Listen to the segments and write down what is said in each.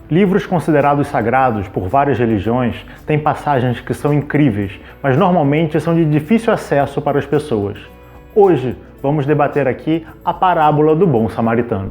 Livros considerados sagrados por várias religiões têm passagens que são incríveis, mas normalmente são de difícil acesso para as pessoas. Hoje, vamos debater aqui a parábola do bom samaritano.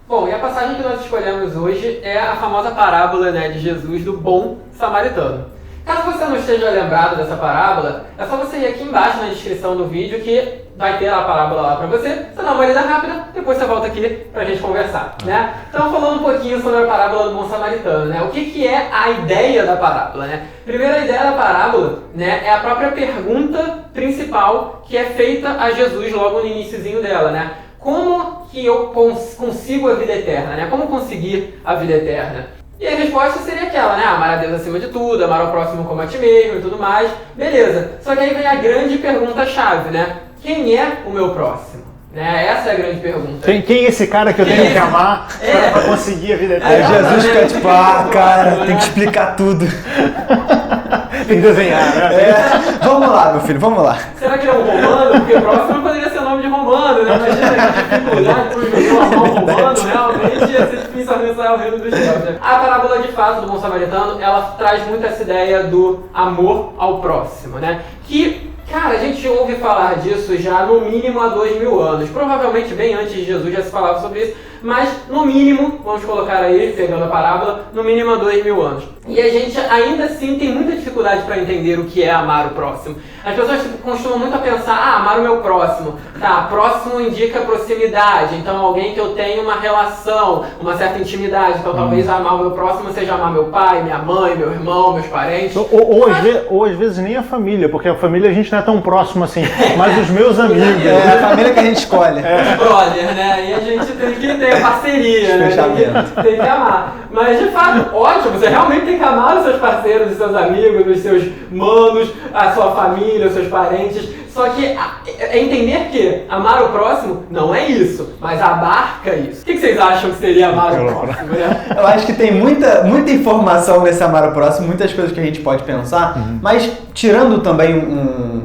Bom, e a passagem que nós escolhemos hoje é a famosa parábola, de Jesus do bom samaritano. Caso você não esteja lembrado dessa parábola, é só você ir aqui embaixo na descrição do vídeo que vai ter a parábola lá pra você dá uma lida rápida, depois você volta aqui pra gente conversar, Então, falando um pouquinho sobre a parábola do bom samaritano, O que é a ideia da parábola, Primeiro, a ideia da parábola, é a própria pergunta principal que é feita a Jesus logo no iniciozinho dela, Como que eu consigo a vida eterna, Como conseguir a vida eterna? E a resposta seria aquela, amar a Deus acima de tudo, amar ao próximo como a ti mesmo e tudo mais. Beleza. Só que aí vem a grande pergunta-chave, Quem é o meu próximo? Essa é a grande pergunta. Quem é esse cara que eu tenho que amar para conseguir a vida eterna? Aí Jesus fica tipo, cara, tem que explicar tudo. Tem que desenhar, Vamos lá, meu filho, vamos lá. Será que ele é um romano? Porque próximo poderia ser nome de romano, Imagina que dificuldade para o judeu amar um romano, realmente ia ser difícil organizar o reino dos céus. A parábola de fato do bom samaritano, ela traz muito essa ideia do amor ao próximo, Que, cara, a gente ouve falar disso já no mínimo há 2000 anos. Provavelmente bem antes de Jesus já se falava sobre isso, mas no mínimo, vamos colocar aí, pegando a parábola, no mínimo há 2000 anos. E a gente ainda assim tem muita dificuldade para entender o que é amar o próximo. As pessoas costumam muito a pensar, amar o meu próximo. Tá, próximo indica proximidade, então alguém que eu tenho uma relação, uma certa intimidade. Então talvez amar o meu próximo seja amar meu pai, minha mãe, meu irmão, meus parentes. Ou às vezes nem a família, porque a família a gente não é tão próximo assim, mas os meus amigos. É a família que a gente escolhe. Brother, E a gente tem que ter parceria, tem que amar. Mas de fato, ótimo, você realmente tem que amar os seus parceiros, os seus amigos, os seus manos, a sua família, os seus parentes. Só que é entender que amar o próximo não é isso, mas abarca isso. O que vocês acham que seria amar o próximo? Eu acho que tem muita informação nesse amar o próximo, muitas coisas que a gente pode pensar, mas tirando também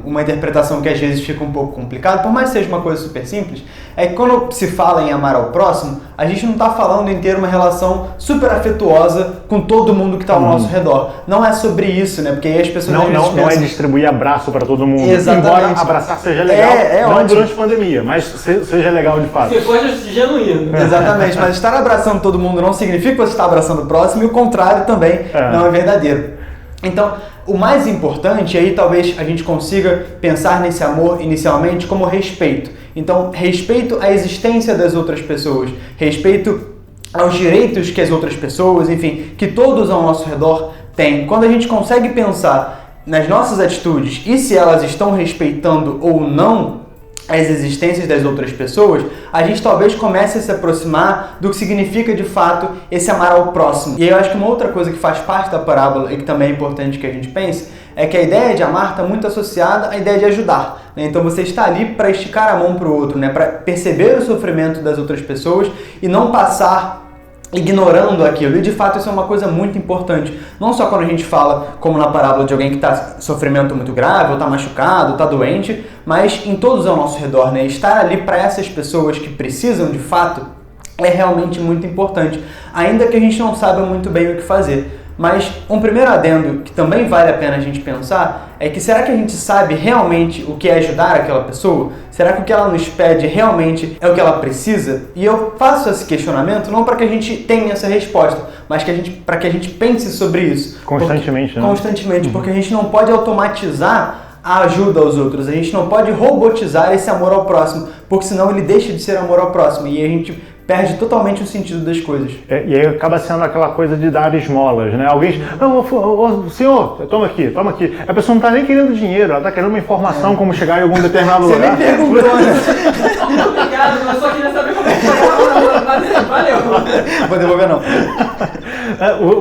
uma interpretação que às vezes fica um pouco complicada, por mais que seja uma coisa super simples, é que quando se fala em amar ao próximo, a gente não está falando em ter uma relação super afetuosa com todo mundo que está ao nosso redor. Não é sobre isso, Porque aí as pessoas não é distribuir abraço para todo mundo. Exatamente. Embora abraçar seja legal, não ótimo. durante a pandemia, mas seja legal de fato. Se for genuíno. Exatamente, mas estar abraçando todo mundo não significa que você está abraçando o próximo, e o contrário também não é verdadeiro. Então, o mais importante, aí talvez a gente consiga pensar nesse amor inicialmente como respeito. Então, respeito à existência das outras pessoas, respeito aos direitos que as outras pessoas, enfim, que todos ao nosso redor têm. Quando a gente consegue pensar nas nossas atitudes e se elas estão respeitando ou não as existências das outras pessoas, a gente talvez comece a se aproximar do que significa de fato esse amar ao próximo. E aí eu acho que uma outra coisa que faz parte da parábola e que também é importante que a gente pense é que a ideia de amar está muito associada à ideia de ajudar. Então você está ali para esticar a mão para o outro, para perceber o sofrimento das outras pessoas e não passar ignorando aquilo. E de fato isso é uma coisa muito importante. Não só quando a gente fala, como na parábola, de alguém que está em sofrimento muito grave, ou está machucado, ou está doente, mas em todos ao nosso redor. Estar ali para essas pessoas que precisam de fato é realmente muito importante. Ainda que a gente não saiba muito bem o que fazer. Mas um primeiro adendo que também vale a pena a gente pensar é que será que a gente sabe realmente o que é ajudar aquela pessoa? Será que o que ela nos pede realmente é o que ela precisa? E eu faço esse questionamento não para que a gente tenha essa resposta, mas para que a gente pense sobre isso. Constantemente, Constantemente, porque a gente não pode automatizar a ajuda aos outros, a gente não pode robotizar esse amor ao próximo, porque senão ele deixa de ser amor ao próximo e a gente perde totalmente o sentido das coisas. E aí acaba sendo aquela coisa de dar esmolas, Alguém, senhor, toma aqui. A pessoa não está nem querendo dinheiro, ela está querendo uma informação como chegar em algum determinado lugar. Você nem perguntou, Obrigado, eu só queria saber como é que foi. Valeu. Vou devolver não.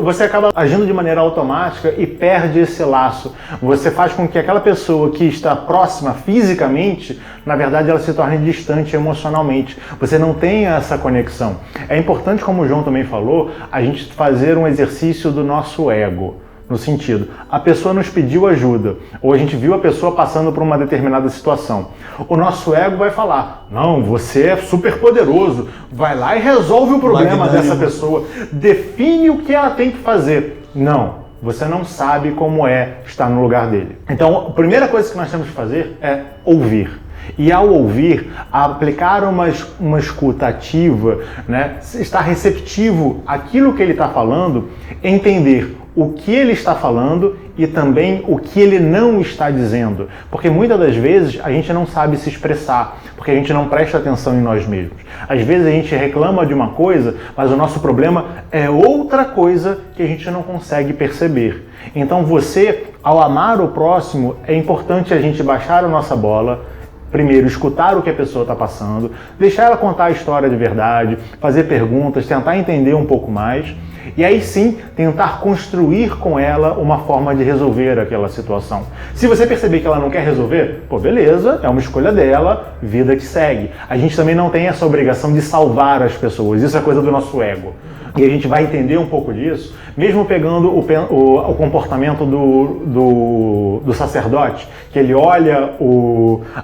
Você acaba agindo de maneira automática e perde esse laço. Você faz com que aquela pessoa que está próxima fisicamente, na verdade ela se torne distante emocionalmente. Você não tem essa conexão. É importante, como o João também falou, a gente fazer um exercício do nosso ego. No sentido, a pessoa nos pediu ajuda, ou a gente viu a pessoa passando por uma determinada situação. O nosso ego vai falar, não, você é super poderoso, vai lá e resolve o problema dessa pessoa, define o que ela tem que fazer. Não, você não sabe como é estar no lugar dele. Então, a primeira coisa que nós temos que fazer é ouvir. E ao ouvir, aplicar uma escuta ativa, né, estar receptivo àquilo que ele está falando, entender o que ele está falando e também o que ele não está dizendo. Porque muitas das vezes a gente não sabe se expressar, porque a gente não presta atenção em nós mesmos. Às vezes a gente reclama de uma coisa, mas o nosso problema é outra coisa que a gente não consegue perceber. Então você, ao amar o próximo, é importante a gente baixar a nossa bola, primeiro, escutar o que a pessoa está passando, deixar ela contar a história de verdade, fazer perguntas, tentar entender um pouco mais e aí sim tentar construir com ela uma forma de resolver aquela situação. Se você perceber que ela não quer resolver, pô, beleza, é uma escolha dela, vida que segue. A gente também não tem essa obrigação de salvar as pessoas, isso é coisa do nosso ego. E a gente vai entender um pouco disso, mesmo pegando o comportamento do sacerdote, que ele olha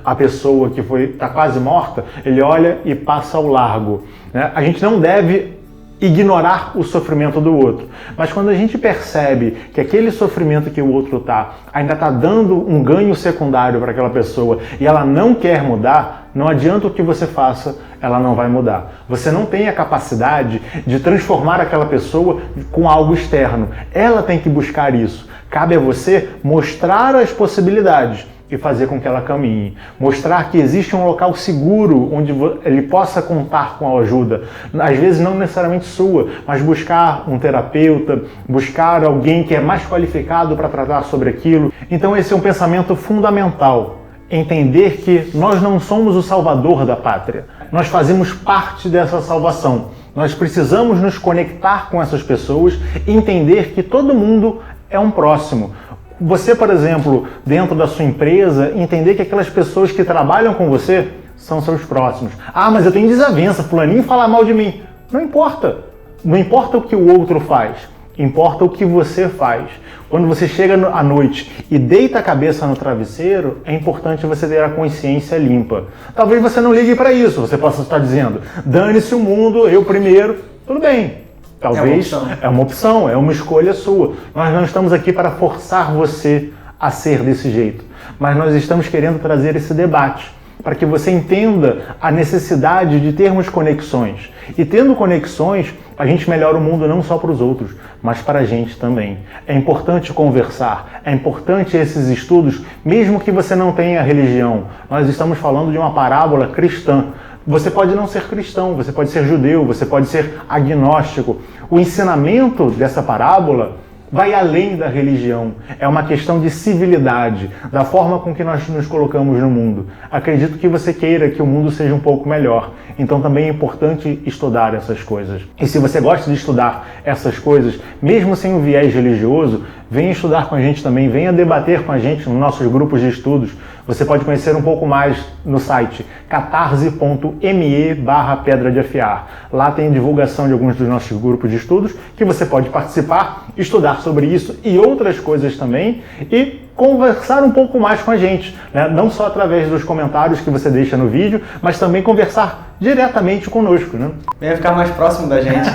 a pessoa que está quase morta, ele olha e passa ao largo, né? A gente não deve ignorar o sofrimento do outro, mas quando a gente percebe que aquele sofrimento que o outro ainda está dando um ganho secundário para aquela pessoa e ela não quer mudar, não adianta o que você faça, ela não vai mudar. Você não tem a capacidade de transformar aquela pessoa com algo externo. Ela tem que buscar isso. Cabe a você mostrar as possibilidades e fazer com que ela caminhe. Mostrar que existe um local seguro onde ele possa contar com a ajuda. Às vezes não necessariamente sua, mas buscar um terapeuta, buscar alguém que é mais qualificado para tratar sobre aquilo. Então esse é um pensamento fundamental. Entender que nós não somos o salvador da pátria. Nós fazemos parte dessa salvação. Nós precisamos nos conectar com essas pessoas e entender que todo mundo é um próximo. Você, por exemplo, dentro da sua empresa, entender que aquelas pessoas que trabalham com você são seus próximos. Ah, mas eu tenho desavença, fulaninho fala mal de mim. Não importa. Não importa o que o outro faz. Importa o que você faz. Quando você chega à noite e deita a cabeça no travesseiro, é importante você ter a consciência limpa. Talvez você não ligue para isso, você possa estar dizendo, dane-se o mundo, eu primeiro, tudo bem. Talvez é uma opção, é uma escolha sua. Nós não estamos aqui para forçar você a ser desse jeito, mas nós estamos querendo trazer esse debate para que você entenda a necessidade de termos conexões. E tendo conexões, a gente melhora o mundo não só para os outros, mas para a gente também. É importante conversar, é importante esses estudos, mesmo que você não tenha religião. Nós estamos falando de uma parábola cristã. Você pode não ser cristão, você pode ser judeu, você pode ser agnóstico. O ensinamento dessa parábola vai além da religião. É uma questão de civilidade, da forma com que nós nos colocamos no mundo. Acredito que você queira que o mundo seja um pouco melhor. Então também é importante estudar essas coisas. E se você gosta de estudar essas coisas, mesmo sem um viés religioso, venha estudar com a gente também, venha debater com a gente nos nossos grupos de estudos. Você pode conhecer um pouco mais no site catarse.me/pedra de afiar. Lá tem divulgação de alguns dos nossos grupos de estudos que você pode participar, estudar sobre isso e outras coisas também e conversar um pouco mais com a gente, né? Não só através dos comentários que você deixa no vídeo, mas também conversar diretamente conosco, né? Venha ficar mais próximo da gente.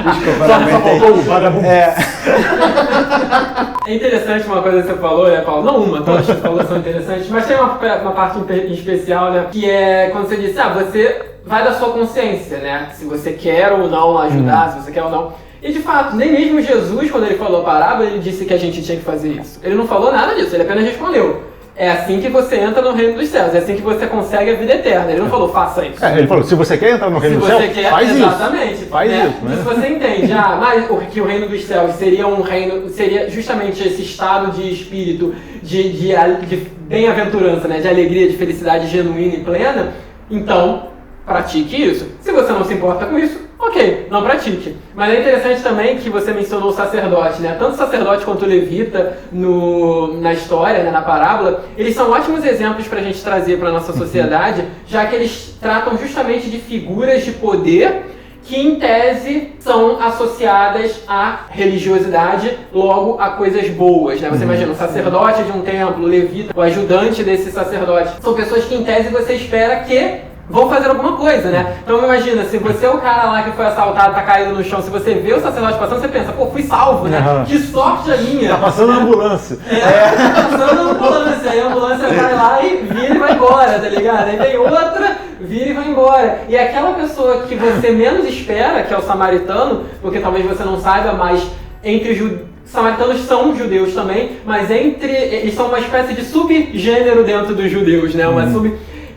Desculpa, É interessante uma coisa que você falou, né, Paulo? Não uma, todas as falas são interessantes, mas tem uma parte em especial, né, que é quando você disse, você vai da sua consciência, né? Se você quer ou não ajudar, se você quer ou não. E de fato, nem mesmo Jesus, quando ele falou a parábola, ele disse que a gente tinha que fazer isso. Ele não falou nada disso, ele apenas respondeu. É assim que você entra no reino dos céus, é assim que você consegue a vida eterna. Ele não falou, faça isso. Ele falou, se você quer entrar no reino dos céus, faz isso. Exatamente. Faz isso. Né? Se você entende, mas que o reino dos céus seria justamente esse estado de espírito, de bem-aventurança, né? De alegria, de felicidade genuína e plena, então pratique isso. Se você não se importa com isso, ok, não pratique. Mas é interessante também que você mencionou o sacerdote, né? Tanto o sacerdote quanto o levita na história, né, na parábola, eles são ótimos exemplos para a gente trazer para a nossa sociedade, já que eles tratam justamente de figuras de poder que em tese são associadas à religiosidade, logo a coisas boas, né? Você imagina, o sacerdote de um templo, o levita, o ajudante desse sacerdote, são pessoas que em tese você espera que vão fazer alguma coisa, né? Então imagina, se você é o cara lá que foi assaltado, tá caído no chão, se você vê o sacerdote passando, você pensa, pô, fui salvo, né? Que sorte a minha! Tá passando a ambulância. Tá passando a ambulância, aí a ambulância vai lá e vira e vai embora, tá ligado? Aí vem outra, vira e vai embora. E aquela pessoa que você menos espera, que é o samaritano, porque talvez você não saiba, mas entre os samaritanos são judeus também, mas eles são uma espécie de subgênero dentro dos judeus, né?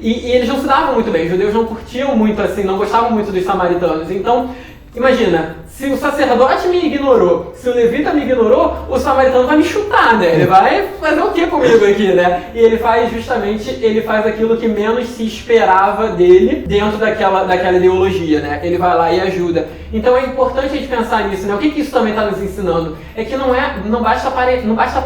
E eles não se davam muito bem, os judeus não curtiam muito assim, não gostavam muito dos samaritanos. Então, imagina, se o sacerdote me ignorou, se o levita me ignorou, o samaritano vai me chutar, né? Ele vai fazer o que comigo aqui, né? E ele faz aquilo que menos se esperava dele dentro daquela ideologia, né? Ele vai lá e ajuda. Então é importante a gente pensar nisso, né? O que isso também está nos ensinando? É que não basta aparência, não basta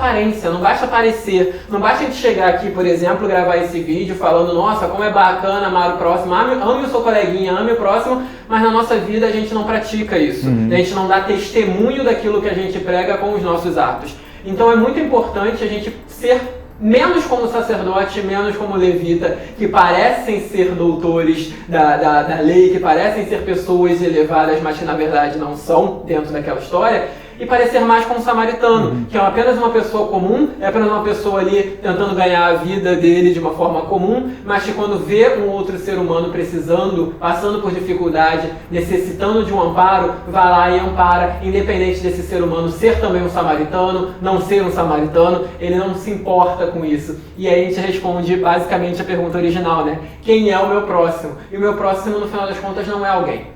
parecer, não basta a gente chegar aqui, por exemplo, gravar esse vídeo falando, nossa, como é bacana amar o próximo, ame o seu coleguinha, ame o próximo, mas na nossa vida a gente não pratica isso. A gente não dá testemunho daquilo que a gente prega com os nossos atos. Então é muito importante a gente ser menos como sacerdote, menos como levita, que parecem ser doutores da lei, que parecem ser pessoas elevadas, mas que na verdade não são dentro daquela história, e parecer mais como samaritano, que é apenas uma pessoa comum, é apenas uma pessoa ali tentando ganhar a vida dele de uma forma comum, mas que quando vê um outro ser humano precisando, passando por dificuldade, necessitando de um amparo, vai lá e ampara, independente desse ser humano ser também um samaritano, não ser um samaritano, ele não se importa com isso. E aí a gente responde basicamente a pergunta original, né? Quem é o meu próximo? E o meu próximo, no final das contas, não é alguém.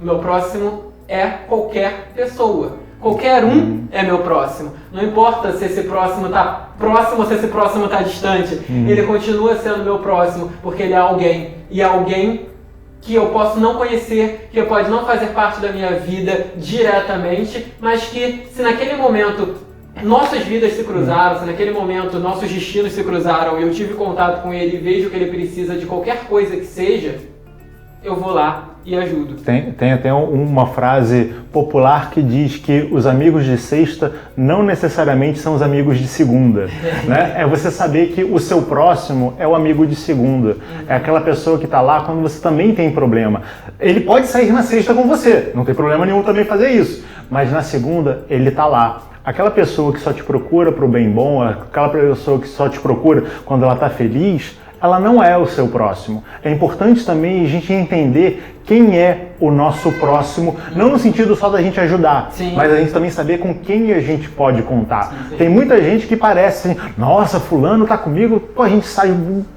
O meu próximo é qualquer pessoa. Qualquer um é meu próximo. Não importa se esse próximo está próximo ou se esse próximo está distante. Ele continua sendo meu próximo, porque ele é alguém. E é alguém que eu posso não conhecer, que pode não fazer parte da minha vida diretamente, mas que se naquele momento nossas vidas se cruzaram, se naquele momento nossos destinos se cruzaram e eu tive contato com ele e vejo que ele precisa de qualquer coisa que seja, eu vou lá e ajudo. Tem até uma frase popular que diz que os amigos de sexta não necessariamente são os amigos de segunda, né? É você saber que o seu próximo é o amigo de segunda. É aquela pessoa que está lá quando você também tem problema. Ele pode sair na sexta com você, não tem problema nenhum também fazer isso, mas na segunda ele está lá. Aquela pessoa que só te procura para o bem bom, aquela pessoa que só te procura quando ela está feliz, ela não é o seu próximo. É importante também a gente entender quem é o nosso próximo, não no sentido só da gente ajudar, mas a gente também saber com quem a gente pode contar. Tem muita gente que parece assim, nossa, fulano tá comigo, pô, a gente sai,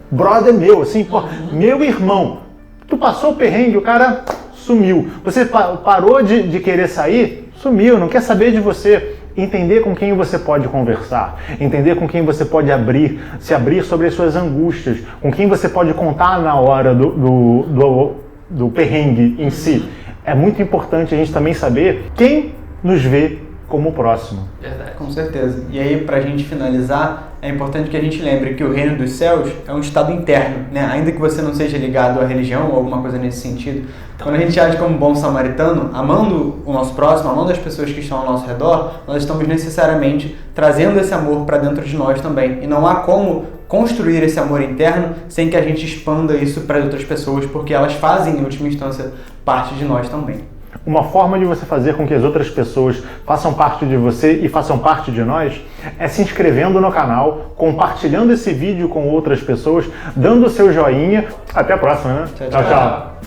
brother meu, assim, pô, meu irmão. Tu passou o perrengue, o cara sumiu. Você parou de querer sair, sumiu, não quer saber de você. Entender com quem você pode conversar, entender com quem você pode se abrir sobre as suas angústias, com quem você pode contar na hora do perrengue em si. É muito importante a gente também saber quem nos vê como próximo. Verdade. Com certeza. E aí, pra gente finalizar, é importante que a gente lembre que o reino dos céus é um estado interno, né? Ainda que você não seja ligado à religião ou alguma coisa nesse sentido. Quando a gente age como bom samaritano, amando o nosso próximo, amando as pessoas que estão ao nosso redor, nós estamos necessariamente trazendo esse amor para dentro de nós também. E não há como construir esse amor interno sem que a gente expanda isso para outras pessoas, porque elas fazem, em última instância, parte de nós também. Uma forma de você fazer com que as outras pessoas façam parte de você e façam parte de nós é se inscrevendo no canal, compartilhando esse vídeo com outras pessoas, dando o seu joinha. Até a próxima, né? Tchau, tchau.